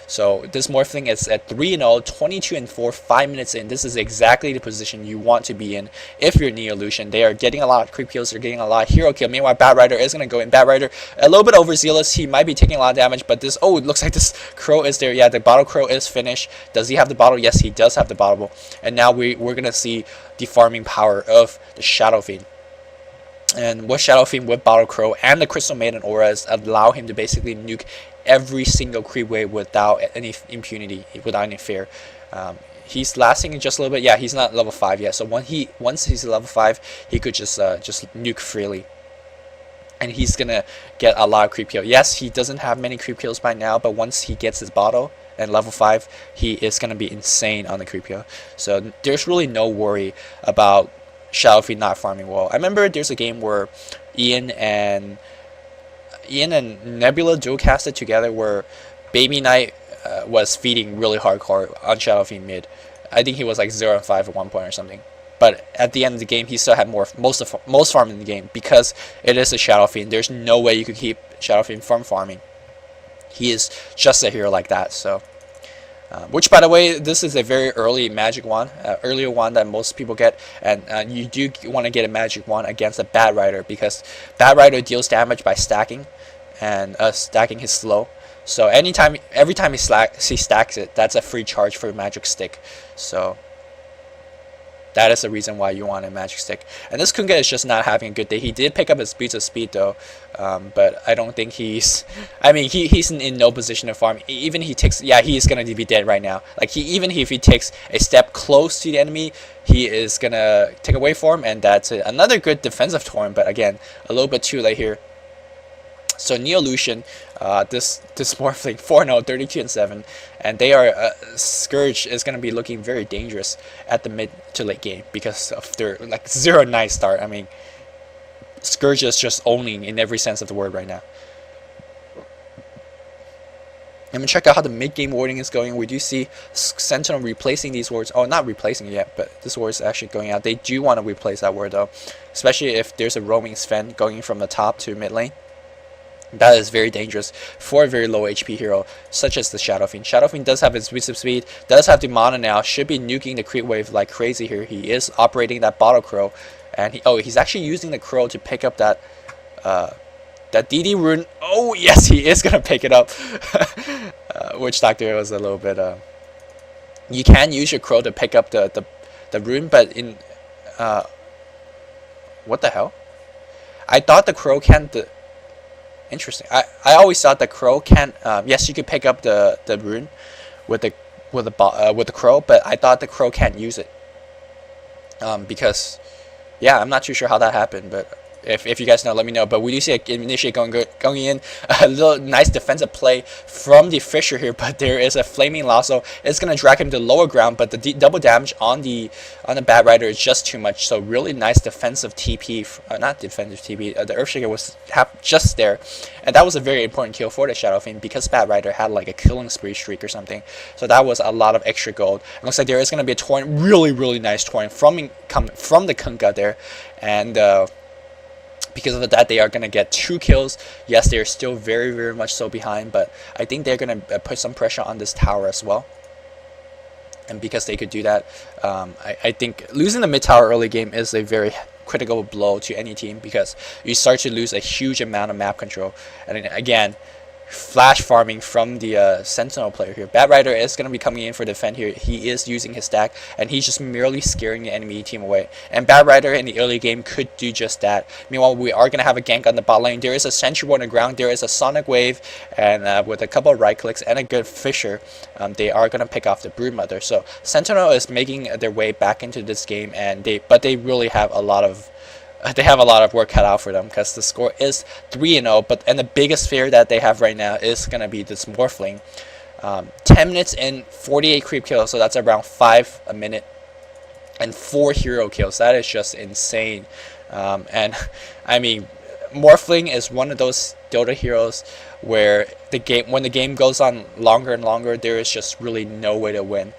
So this Morphling is at 3-0, 22-4, 5 minutes in. This is exactly the position you want to be in if you're Neolution. They are getting a lot of creep kills, they're getting a lot of hero kill. Meanwhile, Bat Rider is going to go in. Bat Rider a little bit overzealous. He might be taking a lot of damage, but this, oh, it looks like this crow is there. Yeah, the bottle crow is finished. Does he have the bottle? Yes, he does have the bottle. And now we're going to see the farming power of the Shadow Fiend. And with Shadow Fiend, with Bottle Crow, and the Crystal Maiden auras allow him to basically nuke every single creep wave without any impunity, without any fear. He's lasting just a little bit. Yeah, he's not level 5 yet. So once he's level 5, he could just nuke freely. And he's gonna get a lot of creep kill. Yes, he doesn't have many creep kills by now, but once he gets his bottle and level 5, he is gonna be insane on the creep kill. So there's really no worry about Shadow Fiend not farming well. I remember there's a game where Ian and Nebula dual casted together where Baby Knight was feeding really hardcore on Shadow Fiend mid. I think he was like 0-5 at one point or something. But at the end of the game, he still had most farm in the game because it is a Shadow Fiend. There's no way you could keep Shadow Fiend from farming. He is just a hero like that. So, which, by the way, this is a very early magic wand, earlier wand that most people get, and you do want to get a magic wand against a Bat Rider because Bat Rider deals damage by stacking, and stacking his slow. So every time he stacks it, that's a free charge for a magic stick. So that is the reason why you want a magic stick. And this Kunga is just not having a good day. He did pick up his Boots of Speed though, but I don't think he's... I mean, he's in no position to farm. Even he takes... Yeah, he is going to be dead right now. Like, even if he takes a step close to the enemy, he is going to take away from him, and that's it. Another good defensive torn, but again, a little bit too late here. So Neolution, this Morphling 4-0, 32-7, and they are Scourge is going to be looking very dangerous at the mid to late game because of their like 0-9 start. I mean, Scourge is just owning in every sense of the word right now. I'm gonna check out how the mid game warding is going. We do see Sentinel replacing these wards. Oh, not replacing it yet, but this ward is actually going out. They do want to replace that ward though, especially if there's a roaming Sven going from the top to mid lane. That is very dangerous for a very low HP hero such as the Shadow Fiend. Shadow Fiend does have his Boost of Speed, does have the mana now, should be nuking the creep wave like crazy here. He is operating that Bottle Crow, and he's actually using the Crow to pick up that DD rune. Oh yes, he is gonna pick it up. Witch Doctor was a little bit. You can use your Crow to pick up the rune, but in what the hell? I thought the Crow can't. Interesting. I always thought the Crow can. Yes, you could pick up the rune with the Crow, but I thought the Crow can't use it. Because, yeah, I'm not too sure how that happened, but if you guys know, let me know. But we do see an initiate going in, a little nice defensive play from the Fisher here, but there is a flaming lasso. It's gonna drag him to lower ground, but the double damage on the Bat Rider is just too much. So really nice defensive TP, not defensive TP. The Earthshaker was just there, and that was a very important kill for the Shadow Fiend because Bat Rider had like a killing spree streak or something. So that was a lot of extra gold. It looks like there is gonna be a torrent, really nice torrent from the Kunga there, and. Because of that, they are going to get 2 kills. Yes, they're still very much so behind, but I think they're going to put some pressure on this tower as well. And because they could do that, I think losing the mid tower early game is a very critical blow to any team because you start to lose a huge amount of map control. And again, flash farming from the Sentinel player here. Bat Rider is going to be coming in for defend here. He is using his stack, and he's just merely scaring the enemy team away. And Bat Rider in the early game could do just that. Meanwhile, we are going to have a gank on the bot lane. There is a Sentry on the ground. There is a Sonic Wave, and with a couple of right clicks and a good Fisher, they are going to pick off the Broodmother. So Sentinel is making their way back into this game, and they really have a lot of work cut out for them because the score is 3-0. And the biggest fear that they have right now is going to be this Morphling. 10 minutes and 48 creep kills, so that's around 5 a minute, and 4 hero kills. That is just insane. And I mean, Morphling is one of those Dota heroes where when the game goes on longer and longer, there is just really no way to win.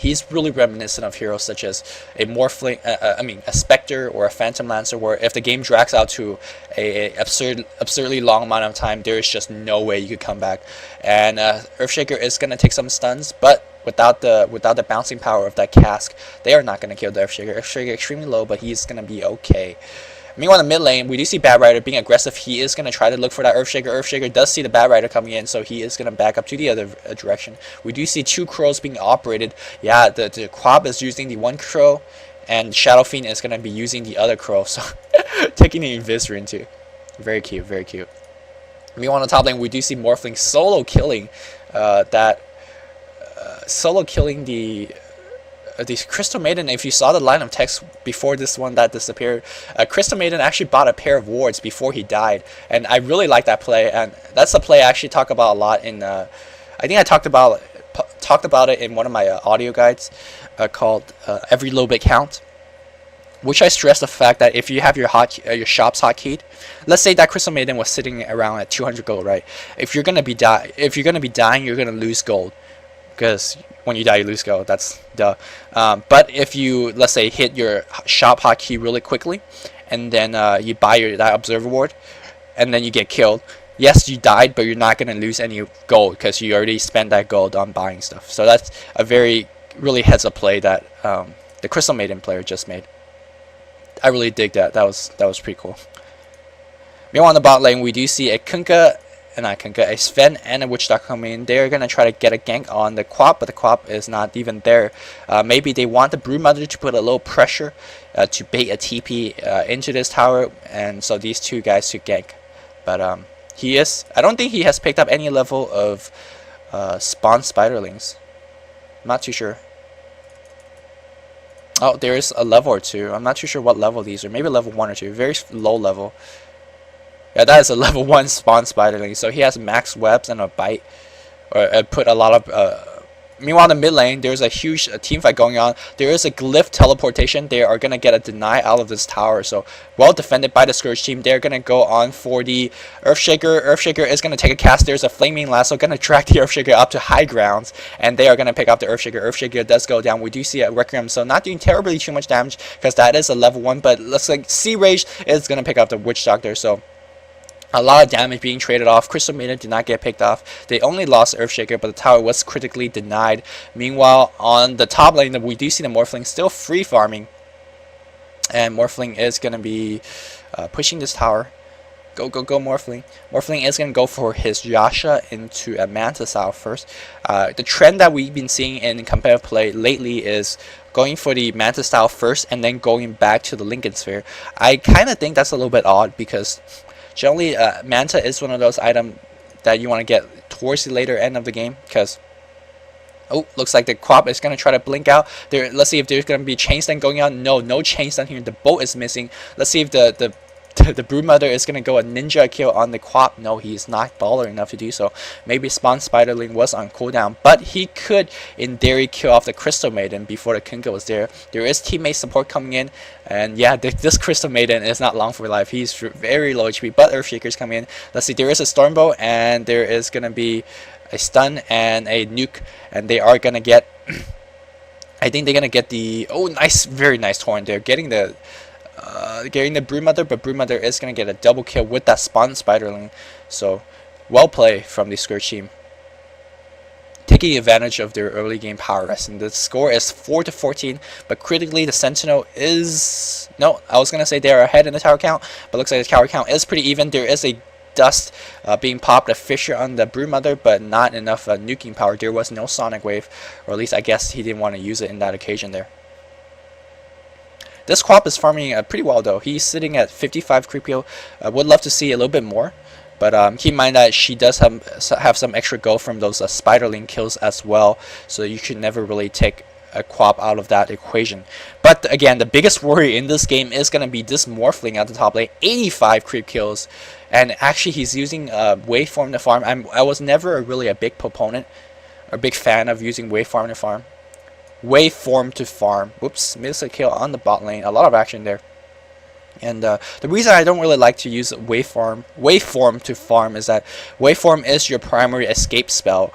he's really reminiscent of heroes such as a Morphling, a Spectre or a Phantom Lancer, where if the game drags out to a absurdly long amount of time, there is just no way you could come back. And Earthshaker is gonna take some stuns, but without the bouncing power of that cask, they are not gonna kill the Earthshaker. Earthshaker extremely low, but he's gonna be okay. Meanwhile, in the mid lane, we do see Bad Rider being aggressive. He is going to try to look for that Earthshaker. Earthshaker does see the Bad Rider coming in, so he is going to back up to the other direction. We do see 2 crows being operated. Yeah, the Quab is using the 1 crow, and Shadow Fiend is going to be using the other crow. So, taking the Invisor into. Very cute, very cute. Meanwhile, on the top lane, we do see Morphling solo killing the Crystal Maiden. If you saw the line of text before this one that disappeared, Crystal Maiden actually bought a pair of wards before he died, and I really like that play. And that's a play I actually talk about a lot in. I think I talked about it in one of my audio guides called "Every Little Bit Count," which I stress the fact that if you have your shops hotkeyed, let's say that Crystal Maiden was sitting around at 200 gold, right? If you're gonna be dying, you're gonna lose gold, because when you die, you lose gold. That's duh. But if you, let's say, hit your shop hotkey really quickly, and then you buy that observer ward, and then you get killed, yes, you died, but you're not gonna lose any gold because you already spent that gold on buying stuff. So that's a really heads up play that the Crystal Maiden player just made. I really dig that. That was pretty cool. Meanwhile, on the bot lane, we do see a a Sven and a Witch Doctor coming in. They're gonna try to get a gank on the Quap, but the Quap is not even there. Maybe they want the Broodmother to put a little pressure to bait a TP into this tower, and so these 2 guys to gank. But I don't think he has picked up any level of spawn spiderlings. I'm not too sure. Oh, there is a level or 2. I'm not too sure what level these are. Maybe level 1 or 2. Very low level. Yeah, that is a level 1 spawn spiderling. So he has max webs and a bite, or put a lot of. Meanwhile, in the mid lane, there's a huge team fight going on. There is a glyph teleportation. They are gonna get a deny out of this tower. So well defended by the Scourge team. They're gonna go on for the Earthshaker. Earthshaker is gonna take a cast. There's a flaming lasso gonna track the Earthshaker up to high grounds, and they are gonna pick up the Earthshaker. Earthshaker does go down. We do see a Requiem, so not doing terribly too much damage because that is a level 1. But looks like Sea Rage is gonna pick up the Witch Doctor. So a lot of damage being traded off. Crystal Maiden did not get picked off. They only lost Earthshaker, but the tower was critically denied. Meanwhile, on the top lane, we do see the Morphling still free farming. And Morphling is going to be pushing this tower. Go, go, go, Morphling. Morphling is going to go for his Yasha into a Manta style first. The trend that we've been seeing in competitive play lately is going for the Manta style first and then going back to the Lincoln Sphere. I kind of think that's a little bit odd because generally, Manta is one of those items that you want to get towards the later end of the game, because looks like the Quap is going to try to blink out. Let's see if there's going to be chain stun going on. No chain stun here. The boat is missing. Let's see if the Broodmother is going to go a ninja kill on the Quap. No, he's not baller enough to do so. Maybe Spawn Spiderling was on cooldown, but he could, in theory, kill off the Crystal Maiden before the Kunkka was there. There is teammate support coming in, and yeah, this Crystal Maiden is not long for life. He's very low HP, but Earthshaker's coming in. Let's see, there is a Stormbow, and there is going to be a stun and a nuke, and they are going to get... I think they're going to get the... Oh, nice, very nice Torrent. They're getting the Broodmother, but Broodmother is going to get a double kill with that Spawn Spiderling. So, well played from the Scourge team, taking advantage of their early game power rest. And the score is 4-14, but critically the Sentinel is... No, I was going to say they're ahead in the tower count, but looks like the tower count is pretty even. There is a dust being popped, a fissure on the Broodmother, but not enough nuking power. There was no Sonic Wave, or at least I guess he didn't want to use it in that occasion there. This Quap is farming pretty well though. He's sitting at 55 creep kill. Would love to see a little bit more, but keep in mind that she does have some extra gold from those Spiderling kills as well, so you should never really take a Quap out of that equation. But again, the biggest worry in this game is going to be this Morphling at the top lane. 85 creep kills, and actually he's using Waveform to farm. I was never really a big proponent or big fan of using Waveform to farm. Waveform to farm. Whoops, missed a kill on the bot lane. A lot of action there. And the reason I don't really like to use waveform to farm is that Waveform is your primary escape spell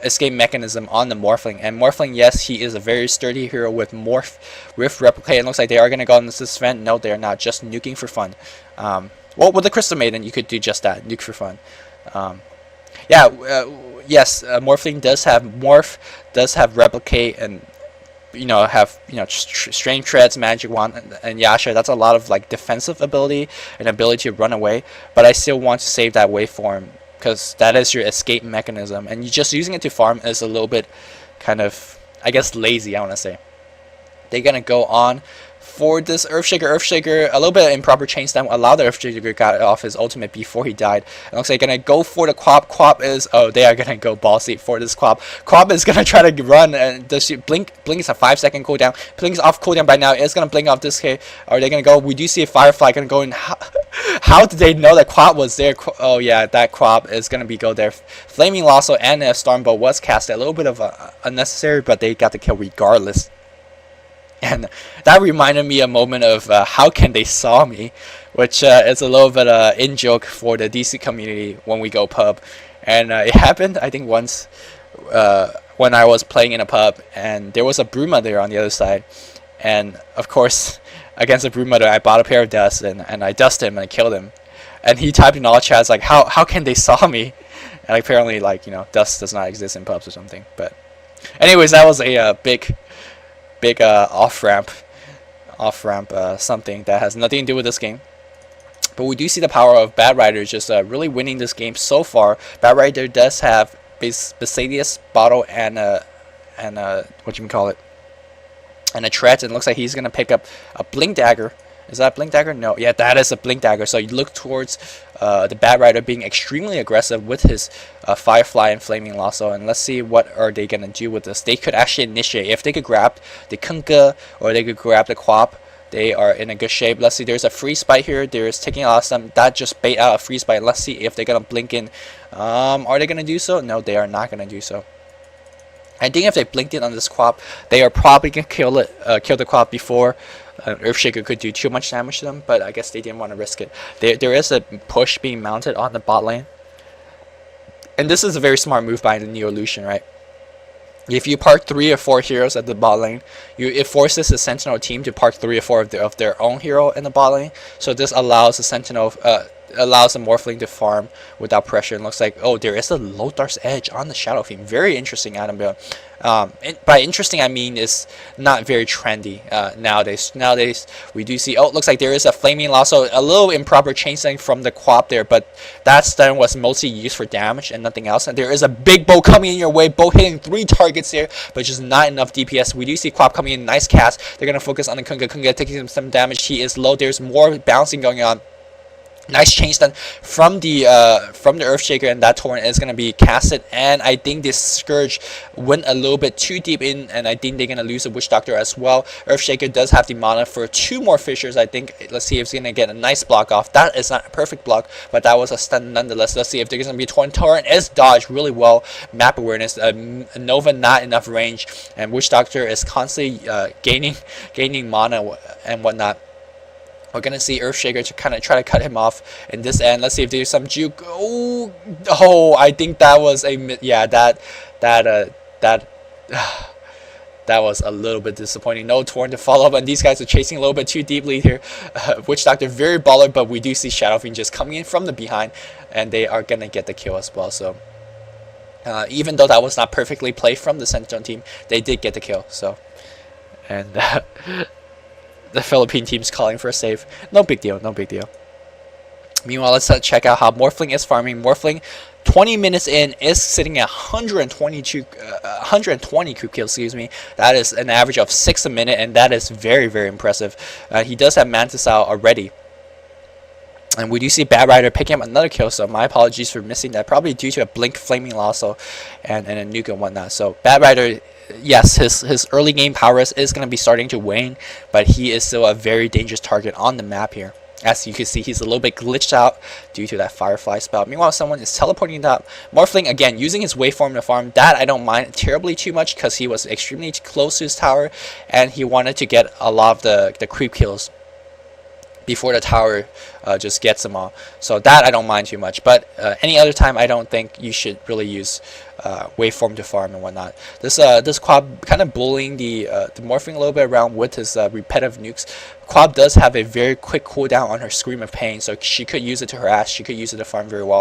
escape mechanism on the Morphling. And Morphling, yes, he is a very sturdy hero with Morph, Rift, Replicate. It looks like they are going to go on this event. No, they are not. Just nuking for fun. Well, with the Crystal Maiden, you could do just that. Nuke for fun. Yeah, yes, Morphling does have Morph, does have Replicate, and have Strange Treads, Magic Wand, and Yasha. That's a lot of like defensive ability and ability to run away. But I still want to save that waveform, because that is your escape mechanism, and you just using it to farm is a little bit kind of, I guess, lazy, I want to say. They're gonna go on for this Earthshaker, a little bit of improper chain stun. Allow the Earthshaker got off his ultimate before he died. It looks like they're gonna go for the Quap. Quap is, they are gonna go ball seat for this Quap. Quap is gonna try to run, and does she blink? Blink is a 5-second cooldown. Blink's off cooldown by now. It's gonna blink off this K. Are they gonna go? We do see a Firefly gonna go in. How did they know that Quap was there? Oh yeah, that Quap is gonna go there. Flaming Lasso and a Stormbolt was casted. A little bit of unnecessary, but they got the kill regardless. And that reminded me a moment of how can they saw me, which is a little bit in joke for the DC community when we go pub. And it happened, I think, once when I was playing in a pub, and there was a Bruma there on the other side. And of course, against the Bruma, I bought a pair of Dust, and I dusted him and I killed him. And he typed in all chats like, how can they saw me? And apparently, like, Dust does not exist in pubs or something. But anyways, that was a big off-ramp something that has nothing to do with this game. But we do see the power of Bad Rider just really winning this game so far. Bad Rider does have Basilius, Bottle, and what you can call it, and a Tread, and it looks like he's gonna pick up a Blink Dagger. Is that a Blink Dagger? No. Yeah, that is a Blink Dagger. So you look towards the Bad Rider being extremely aggressive with his Firefly and Flaming Lasso. And let's see what are they going to do with this. They could actually initiate. If they could grab the Kunkka or they could grab the Quap, they are in a good shape. Let's see. There's a Freeze Bite here. There's taking out some. That just bait out a Freeze Bite. Let's see if they're going to blink in. Are they going to do so? No, they are not going to do so. I think if they blinked in on this Quap, they are probably going to kill the Quap before Earthshaker could do too much damage to them, but I guess they didn't want to risk it. There is a push being mounted on the bot lane, and this is a very smart move by the Neolution, right? If you park 3 or 4 heroes at the bot lane, it forces the Sentinel team to park 3 or 4 of their own hero in the bot lane. So this allows the Sentinel, allows the Morphling to farm without pressure. And looks like, oh, there is a Lothar's Edge on the Shadow Fiend. Very interesting item build. By interesting, I mean it's not very trendy nowadays. Nowadays, we do see, oh, it looks like there is a Flaming Lasso, a little improper chain stun from the Quap there, but that stun was mostly used for damage and nothing else. And there is a big bow coming in your way, bow hitting 3 targets here, but just not enough DPS. We do see Quap coming in, nice cast. They're going to focus on the Kunkka. Kunkka taking some damage. He is low. There's more bouncing going on. Nice chain stun from the Earthshaker, and that torrent is gonna be casted. And I think this Scourge went a little bit too deep in, and I think they're gonna lose the Witch Doctor as well. Earthshaker does have the mana for 2 more Fissures, I think. Let's see if it's gonna get a nice block off. That is not a perfect block, but that was a stun nonetheless. Let's see if there's gonna be a torrent. Torrent is dodged really well. Map awareness. Nova not enough range, and Witch Doctor is constantly gaining mana and whatnot. We're going to see Earthshaker to kind of try to cut him off in this end. Let's see if there's some juke. Oh, I think that was a... Yeah, that was a little bit disappointing. No torrent to follow up, and these guys are chasing a little bit too deeply here. Witch Doctor very baller, but we do see Shadow Fiend just coming in from the behind, and they are going to get the kill as well. So even though that was not perfectly played from the Sentinel team, they did get the kill. So, and... the Philippine team's calling for a save. No big deal, no big deal. Meanwhile, let's check out how Morphling is farming. Morphling, 20 minutes in, is sitting at 120 creep kills, excuse me. That is an average of 6 a minute, and that is very, very impressive. He does have Mantis out already. And we do see Bad Rider picking up another kill, so my apologies for missing that. Probably due to a Blink Flaming Lasso and a nuke and whatnot. So Bad Rider, yes, his early game prowess is going to be starting to wane, but he is still a very dangerous target on the map here. As you can see, he's a little bit glitched out due to that Firefly spell. Meanwhile, someone is teleporting that. Morphling, again, using his waveform to farm. That I don't mind terribly too much because he was extremely close to his tower, and he wanted to get a lot of the creep kills before the tower just gets them all. So that I don't mind too much. But any other time, I don't think you should really use waveform to farm and whatnot. This Quab kind of bullying the morphing a little bit around with his repetitive nukes. Quab does have a very quick cooldown on her Scream of Pain, so she could use it to harass. She could use it to farm very well.